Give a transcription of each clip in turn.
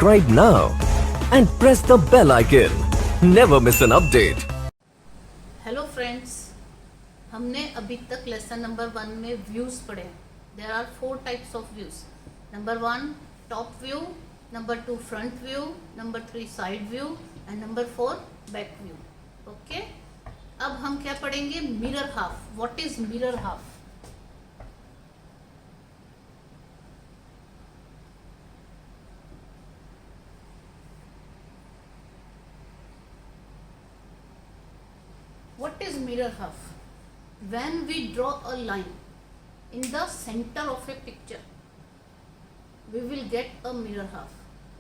Subscribe now and press the bell icon. Never miss an update. Hello friends, हमने अभी तक lesson number 1 में views पढ़े हैं. There are 4 types of views. Number 1 top view, number 2 front view, number 3 side view and number 4 back view. Okay, अब हम क्या पढ़ेंगे? Mirror half. What is mirror half? What is mirror half? When we draw a line in the center of a picture, we will get a mirror half.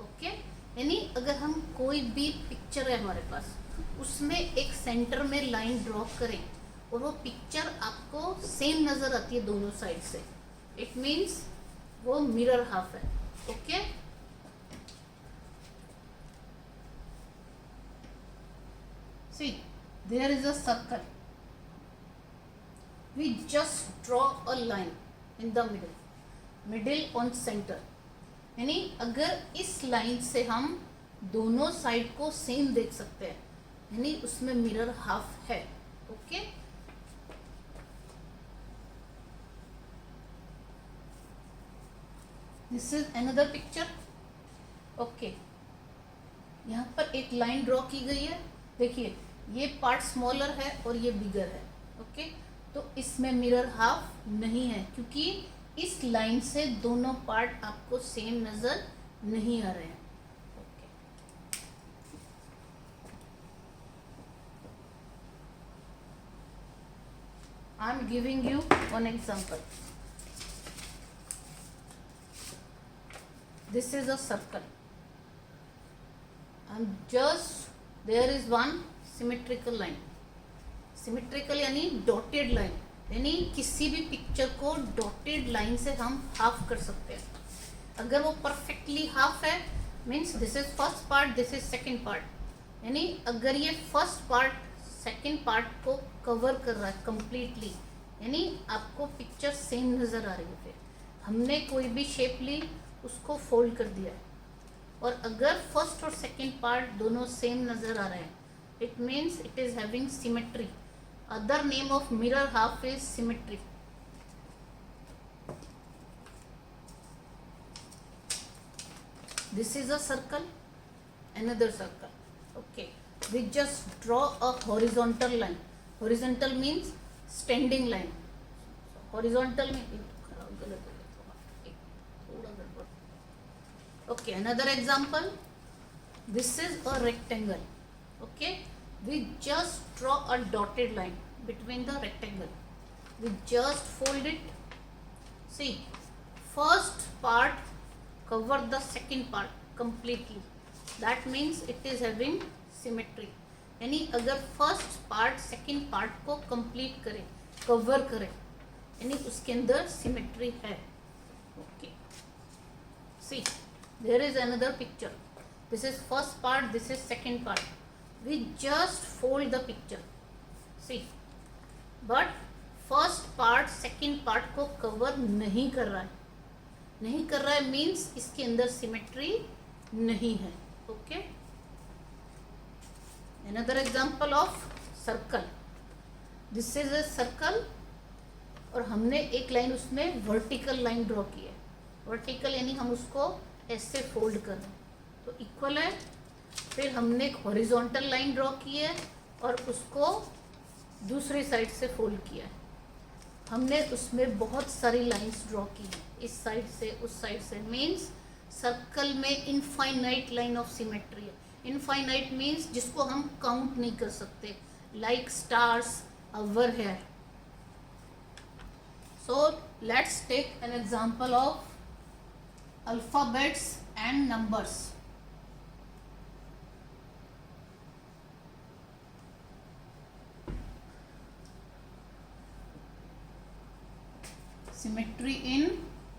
Okay? यानी अगर हम कोई भी picture है हमारे पास, उसमें एक सेंटर में लाइन ड्रॉ करें और वो पिक्चर आपको सेम नज़र आती है दोनों साइड से, इट मीन्स वो मिरर हाफ है. Okay? See, there is a circle. We just draw a line in the middle on center. यानी अगर इस लाइन से हम दोनों साइड को सेम देख सकते हैं, यानी उसमें मिरर हाफ है. Okay, this is another picture. Okay, यहाँ पर एक लाइन ड्रॉ की गई है. देखिए, ये पार्ट स्मॉलर है और ये बिगर है. ओके, तो इसमें मिरर हाफ नहीं है क्योंकि इस लाइन से दोनों पार्ट आपको सेम नजर नहीं आ रहे हैं. Okay, I am giving you one example. This is a circle and just there is one symmetrical line. Symmetrical यानी डॉटेड लाइन, यानी किसी भी पिक्चर को डॉटेड लाइन से हम हाफ कर सकते हैं. अगर वो परफेक्टली हाफ है means this is first part, this is second part. यानी अगर ये फर्स्ट पार्ट सेकंड पार्ट को कवर कर रहा है कंप्लीटली, यानी आपको पिक्चर सेम नज़र आ रही है. फिर हमने कोई भी शेप ली, उसको फोल्ड कर दिया, और अगर फर्स्ट और सेकंड पार्ट दोनों सेम नज़र आ रहे हैं, it means it is having symmetry. Other name of mirror half is symmetry. This is a circle, another circle. Okay, we just draw a horizontal line. Horizontal means standing line. Horizontal means okay, another example. This is a rectangle. Okay, we just draw a dotted line between the rectangle. We just fold it. See, first part cover the second part completely. That means it is having symmetry. यानी अगर first part second part को complete करे, cover करे, यानी उसके अंदर symmetry है. Okay, see, there is another picture. This is first part, this is second part. We just fold the picture. See, but first part second part को cover नहीं कर रहा है. नहीं कर रहा है means इसके अंदर symmetry नहीं है. Okay, another example of circle. This is a circle और हमने एक लाइन उसमें vertical लाइन ड्रॉ की है. vertical यानी हम उसको ऐसे फोल्ड कर रहे हैं तो इक्वल है. फिर हमने एक हॉरिजॉन्टल लाइन ड्रॉ की है और उसको दूसरी साइड से फोल्ड किया है. हमने उसमें बहुत सारी लाइंस ड्रॉ की हैं, इस साइड से उस साइड से. मींस सर्कल में इनफाइनाइट लाइन ऑफ सिमेट्री है. इनफाइनाइट मींस जिसको हम काउंट नहीं कर सकते, like stars our hair. So let's take an example of alphabets and numbers. Symmetry in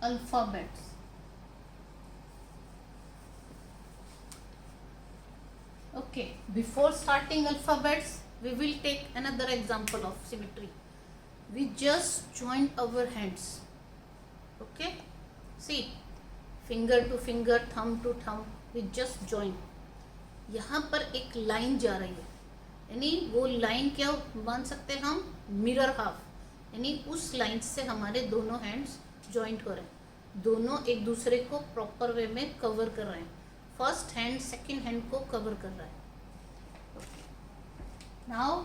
alphabets. Okay, before starting alphabets, we will take another example of symmetry. We just join our hands. Okay, see, finger to finger, thumb to thumb, we just join. यहाँ पर एक line जा रही है, यानी वो line क्या मान सकते हैं हम, मिरर हाफ, यानी उस लाइन से हमारे दोनों हैंड्स जॉइंट हो रहे हैं, दोनों एक दूसरे को प्रॉपर वे में कवर कर रहे हैं। फर्स्ट हैंड सेकंड हैंड को कवर कर रहा है। Now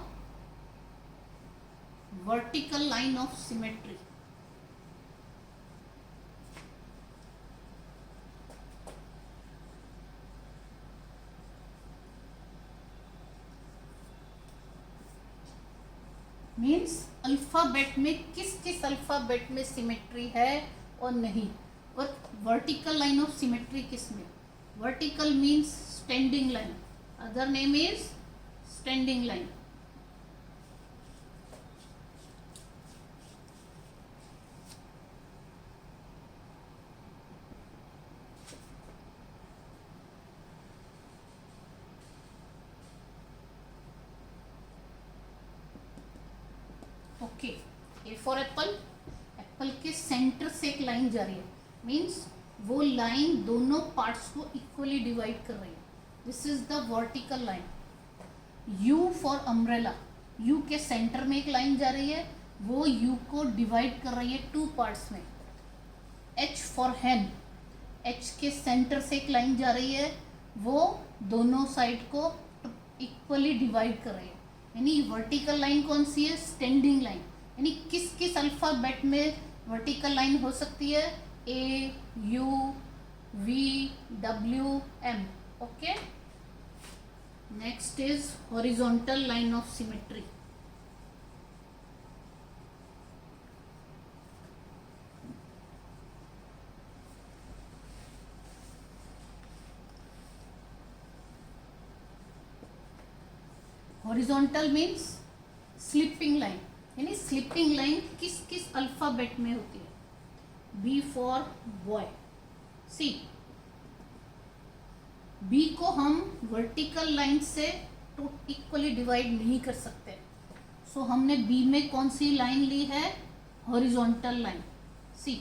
vertical line of symmetry. Means alphabet में किस किस अल्फाबेट में सिमेट्री है और नहीं, और वर्टिकल लाइन ऑफ सिमेट्री किस में। Vertical means standing line, other name is standing line. Okay, A for Apple, Apple के सेंटर से एक लाइन जा रही है, मीन्स वो लाइन दोनों पार्ट्स को इक्वली डिवाइड कर रही है। This is the vertical line. You for umbrella, you के सेंटर में एक लाइन जा रही है, वो यू को डिवाइड कर रही है टू पार्ट्स में। एच फॉर हैन, एच के सेंटर से एक लाइन जा रही है, वो दोनों साइड को इक्वली डिवाइड कर रही है। यानी वर्टिकल लाइन कौन सी है, स्टैंडिंग लाइन। यानी किस किस अल्फाबेट में वर्टिकल लाइन हो सकती है, A, U, V, W, M. Okay, next is horizontal line of symmetry. Horizontal means sleeping line, यानी स्लिपिंग लाइन किस किस अल्फाबेट में होती है। B for boy, C, B को हम वर्टिकल लाइन से इक्वली डिवाइड नहीं कर सकते, सो हमने बी में कौन सी लाइन ली है, horizontal line, C.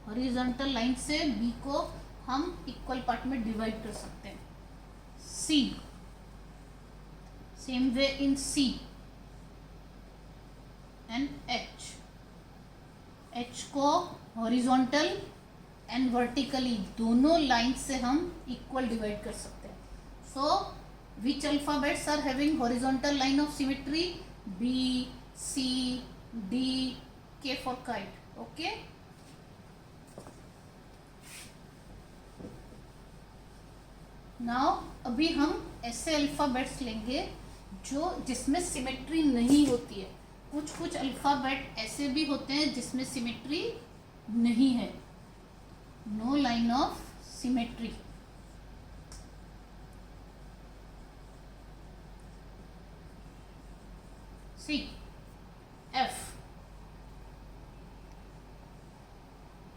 Horizontal line से बी को हम इक्वल पार्ट में डिवाइड कर सकते हैं। C, same way in C and H, H को हॉरिजॉन्टल एंड वर्टिकली दोनों लाइन से हम इक्वल डिवाइड कर सकते हैं। So which alphabets are having horizontal line of symmetry, B, C, D, K for kite. Okay, now अभी हम ऐसे अल्फाबेट्स लेंगे जो जिसमें सिमेट्री नहीं होती है। कुछ कुछ अल्फाबेट ऐसे भी होते हैं जिसमें सिमेट्री नहीं है, no line of symmetry. See, F,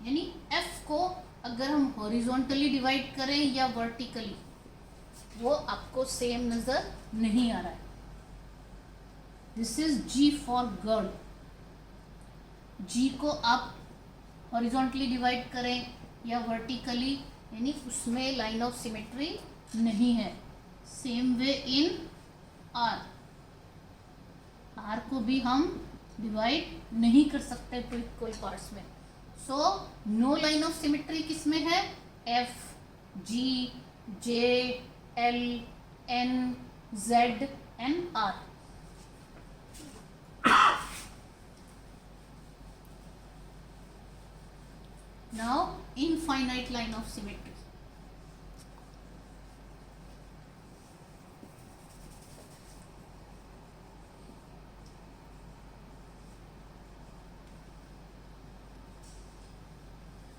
यानी एफ को अगर हम हॉरिजॉन्टली डिवाइड करें या वर्टिकली, वो आपको सेम नजर नहीं आ रहा है। This is G for girl, G को आप हॉरिजॉन्टली डिवाइड करें या वर्टिकली, यानी उसमें लाइन ऑफ सिमेट्री नहीं है। Same way in R, R को भी हम डिवाइड नहीं कर सकते टू इक्वल पार्ट्स में। So no line of symmetry किसमें है, F, G, J, L, N, Z and R. Now infinite line of symmetry.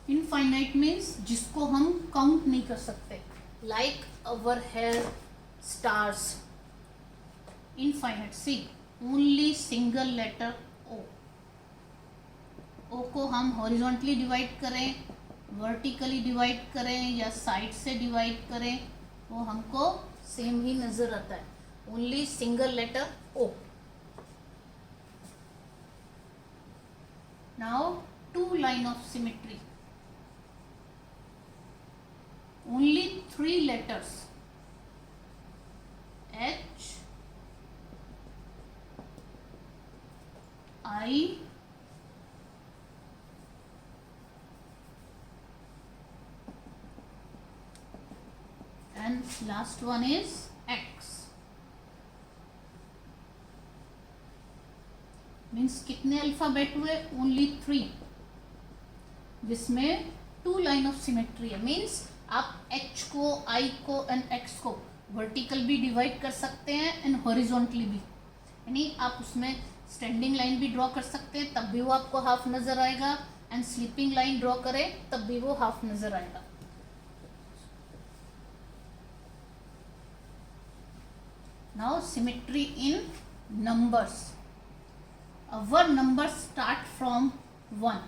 Infinite means जिसको हम काउंट नहीं कर सकते, like our hair, stars. Infinite, see, only single letter O. ओ को हम horizontally divide करें, वर्टिकली डिवाइड करें या साइड से डिवाइड करें, वो हमको सेम ही नजर आता है, only single letter O. Now two line of symmetry, only 3 letters H I and last one is X. Means कितने अल्फाबेट हुए? ओनली 3, जिसमें 2 लाइन ऑफ सिमेट्री है. मीन्स आप H को, I को एंड X को वर्टिकल भी डिवाइड कर सकते हैं एंड हॉरिजॉन्टली भी. यानी आप उसमें स्टैंडिंग लाइन भी ड्रॉ कर सकते हैं, तब भी वो आपको हाफ नजर आएगा, एंड स्लीपिंग लाइन ड्रॉ करें तब भी वो हाफ नजर आएगा. Now symmetry in numbers. Our numbers start from 1.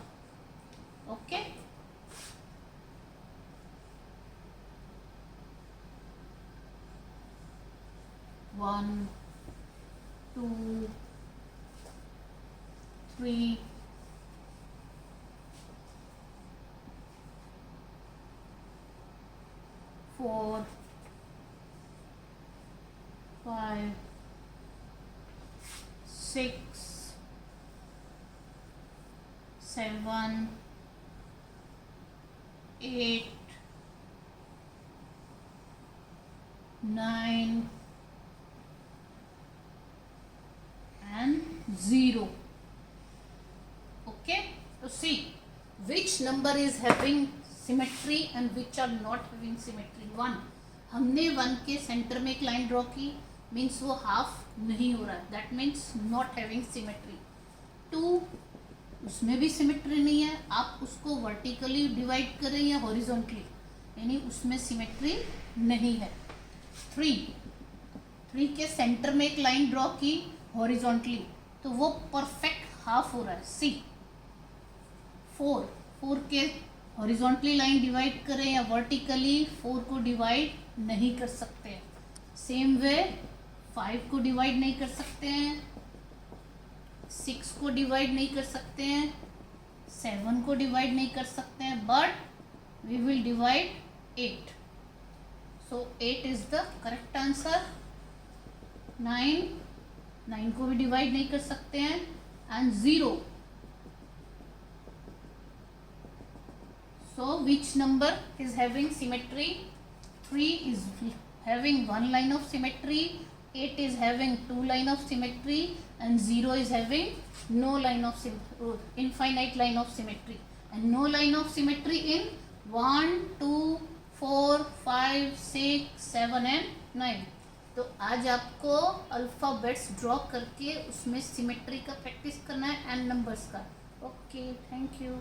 Okay. 1, 2, 3, 4, 5, 6, 7, 8, 9 and 0. Okay, so see which number is having symmetry and which are not having symmetry. 1, हमने 1 के सेंटर में एक लाइन ड्रॉ की, मीन्स वो हाफ नहीं हो रहा है, that means not having symmetry. 2, उसमें भी सिमेट्री नहीं है, आप उसको वर्टिकली डिवाइड करें या हॉरिजॉन्टली, यानी उसमें सिमेट्री नहीं है. 3 के सेंटर में एक लाइन ड्रॉ की हॉरिजॉन्टली, तो वो परफेक्ट हाफ हो रहा है. सी 4 के हॉरिजॉन्टली लाइन डिवाइड करें या वर्टिकली, 4 को डिवाइड नहीं कर सकते हैं. सेम वे 5 को डिवाइड नहीं कर सकते हैं, 6 को डिवाइड नहीं कर सकते हैं, 7 को डिवाइड नहीं कर सकते हैं, बट वी विल डिवाइड 8. सो 8 इज द करेक्ट आंसर. 9 को भी डिवाइड नहीं कर सकते हैं, and 0. So which number is having symmetry? 3 is having 1 line of symmetry, 8 is having 2 line of symmetry, and 0 is having no line of infinite line of symmetry, and no line of symmetry in 1, 2, 4, 5, 6, 7 and 9. तो आज आपको alphabets draw करके उसमें symmetry का practice करना है and numbers का. Okay, thank you.